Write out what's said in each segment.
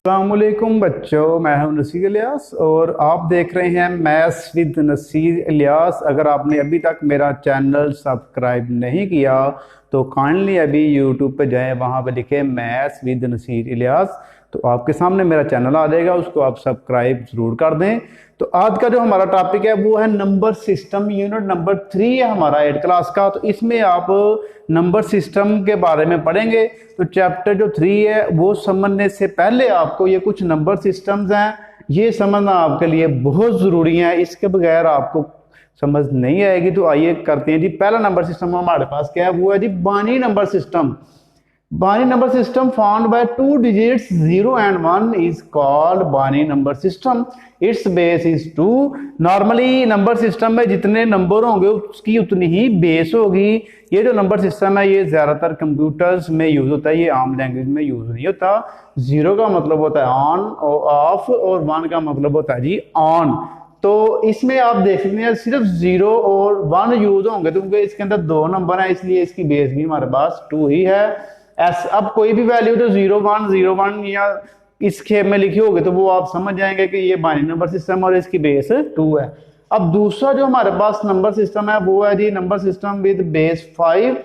अस्सलामुअलैकुम बच्चों, मैं हूं नसीर इलियास और आप देख रहे हैं मैथ्स विद नसीर इलियास। अगर आपने अभी तक मेरा चैनल सब्सक्राइब नहीं किया तो काइंडली अभी यूट्यूब पे जाएं, वहां पे लिखे मैथ्स विद नसीर इलियास, तो आपके सामने मेरा चैनल आ जाएगा, उसको आप सब्सक्राइब ज़रूर कर दें। तो आज का जो हमारा टॉपिक है वो है नंबर सिस्टम। यूनिट नंबर 3 है हमारा 8 क्लास का। तो इसमें आप नंबर सिस्टम के बारे में पढ़ेंगे। तो चैप्टर जो 3 है वो समझने से पहले आपको ये कुछ नंबर सिस्टम्स हैं, ये समझना आपके लिए बहुत ज़रूरी है। इसके बगैर आपको समझ नहीं आएगी। तो आइए करते हैं जी। पहला नंबर सिस्टम हमारे पास क्या है, वो है जी binary number system. Binary number system found by two digits 0 and 1 is called binary number system. Its base is 2. Normally number system में जितने नंबर होंगे उसकी उतनी ही बेस होगी। ये जो नंबर सिस्टम है ये ज़्यादातर कंप्यूटर्स में यूज़ होता है, ये आम लैंग्वेज में यूज़ नहीं होता। 0 का मतलब होता है ऑन और ऑफ, और 1 का मतलब होता है जी ऑन। तो इसमें आप देख सकते हैं सिर्फ 0 और 1 यूज होंगे, तो क्योंकि इसके अंदर 2 नंबर हैं इसलिए इसकी बेस भी हमारे पास 2 ही है। अब कोई भी वैल्यू तो 0 1 या इस खेप में लिखी होगी तो वो आप समझ जाएंगे कि ये बाइनरी नंबर सिस्टम और इसकी बेस 2 है। अब दूसरा जो हमारे पास नंबर सिस्टम है वो है जी नंबर सिस्टम विद बेस 5।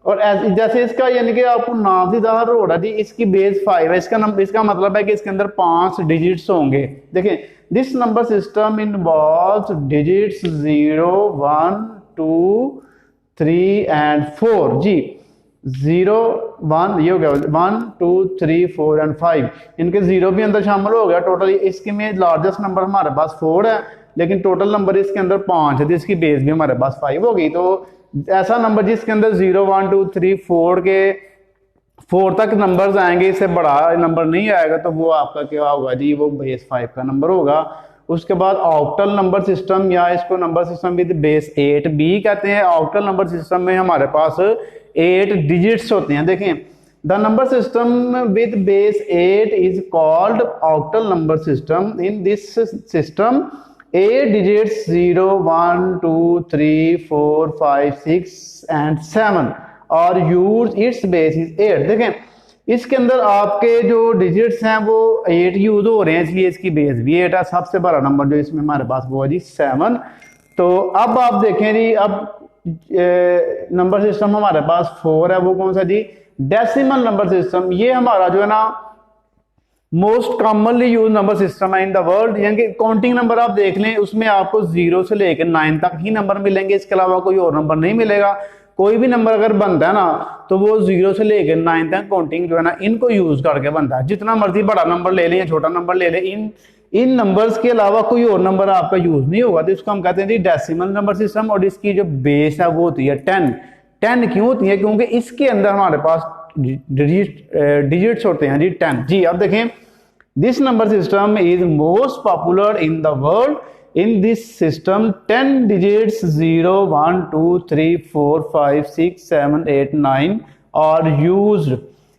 और जैसे इसका यानी कि आपको नाम से ज़ाहिर हो रहा है जी, इसकी बेस 5 है। इसका मतलब है कि इसके अंदर 5 डिजिट्स होंगे। देखें, this number system involves digits 0 1 2 3 and 4 जी। 0 1 ये हो गया, 1 2 3 4 एंड 5, इनके 0 भी अंदर शामिल हो गया। टोटल इसके में लार्जेस्ट नंबर हमारे पास 4 है, लेकिन टोटल नंबर इसके अंदर 5 है, तो इसकी बेस भी हमारे पास 5 होगी। तो ऐसा नंबर जिसके अंदर 0 1 2 3 4 तक नंबर्स आएंगे, इससे बड़ा नंबर नहीं आएगा, तो वो आपका क्या होगा जी, वो बेस 5 का नंबर होगा। उसके बाद ऑक्टल नंबर सिस्टम, या इसको नंबर सिस्टम विद बेस 8 भी कहते हैं। ऑक्टल नंबर सिस्टम में हमारे पास 8 डिजिट्स होते हैं। देखें, the number system with base 8 is called octal number system. In this system 8 digits 0 1 2 3 4 5 6 and 7 और यूज इट्स बेस इज 8। देखें, इसके अंदर आपके जो डिजिट्स हैं वो 8 यूज हो रहे हैं, इसलिए इसकी बेस भी 8 है। सबसे बड़ा नंबर जो इसमें हमारे पास वो है जी 7। तो अब आप देखें जी, अब नंबर सिस्टम हमारे पास 4 है, वो कौन सा जी, डेसिमल नंबर सिस्टम। ये हमारा जो है ना most commonly use number system है इन द वर्ल्ड। यानी कि काउंटिंग नंबर आप देख लें, उसमें आपको 0 से लेकर 9 तक ही नंबर मिलेंगे, इसके अलावा कोई और नंबर नहीं मिलेगा। कोई भी नंबर अगर बनता है ना तो वो 0 से लेकर 9 तक काउंटिंग जो है ना इनको यूज करके बनता है। जितना मर्जी बड़ा नंबर ले लें या छोटा नंबर ले लें, इन नंबर्स के अलावा कोई और नंबर आपका यूज नहीं होगा, तो इसको हम कहते हैं जी डेसिमल नंबर सिस्टम। और इसकी जो बेस है वो होती है 10 क्यों होती है, क्योंकि इसके अंदर हमारे पास डिजिट्स होते हैं जी 10 जी। अब देखें, this number system is most popular in the world. In this system 10 digits 0 1 2 3 4 5 6 7 8 9 are used.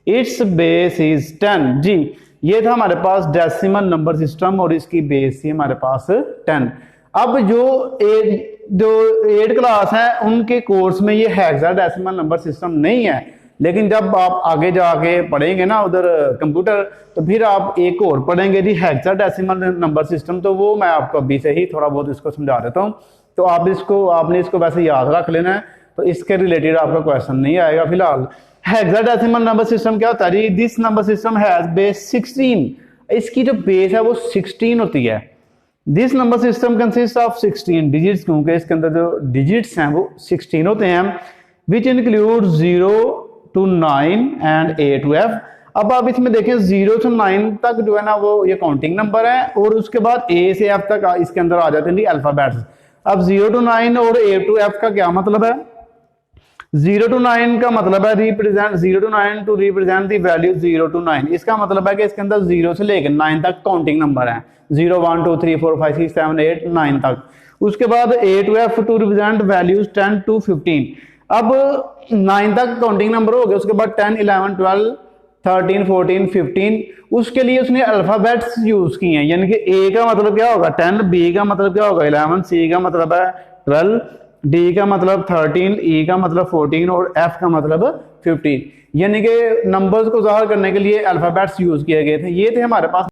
Its base is 10 जी। ये था हमारे पास डेसिमल नंबर सिस्टम और इसकी बेस थी हमारे पास 10। अब जो 8 क्लास है उनके कोर्स में ये हेक्साडेसिमल नंबर सिस्टम नहीं है, लेकिन जब आप आगे जाके पढ़ेंगे ना उधर कंप्यूटर, तो फिर आप एक और पढ़ेंगे जी हेक्साडेसिमल नंबर सिस्टम। तो वो मैं आपको अभी से ही थोड़ा बहुत इसको समझा देता हूँ। तो आपने इसको वैसे याद रख लेना है, तो इसके रिलेटेड आपका क्वेश्चन नहीं आएगा फिलहाल। हेक्साडेसिमल नंबर सिस्टम क्या होता है जी, this number system has base 16। इसकी जो बेस है वो 16 होती है। This number system consist of 16 digits, क्योंकि इसके अंदर जो डिजिट्स हैं वो 16 होते हैं, which include 0 to 9 and A to F। अब आप इसमें देखें 0 से 9 तक जो है ना वो ये काउंटिंग नंबर है, और उसके बाद A से F तक इसके अंदर आ जाते हैं जी अल्फाबेट्स। अब 0 to 9 और A to F का क्या मतलब है, 0 to 9 का मतलब है represent 0 to 9 to represent the value 0 to 9। इसका मतलब है कि इसके अंदर 0 से लेकर 9 तक काउंटिंग नंबर है, 0 1 2 3 4 5 6 7 8 9 तक। उसके बाद A to F to represent values 10 to 15। अब 9 तक काउंटिंग नंबर हो गया, उसके बाद 10 11 12 13 14 15, उसके लिए उसने अल्फाबेट्स यूज किए हैं। यानी कि ए का मतलब क्या होगा 10, बी का मतलब क्या होगा 11, सी का मतलब है 12, डी का मतलब 13, ई का मतलब 14 और एफ का मतलब 15। यानी कि नंबर्स को ज़ाहिर करने के लिए अल्फाबेट्स यूज किए गए थे। ये थे हमारे पास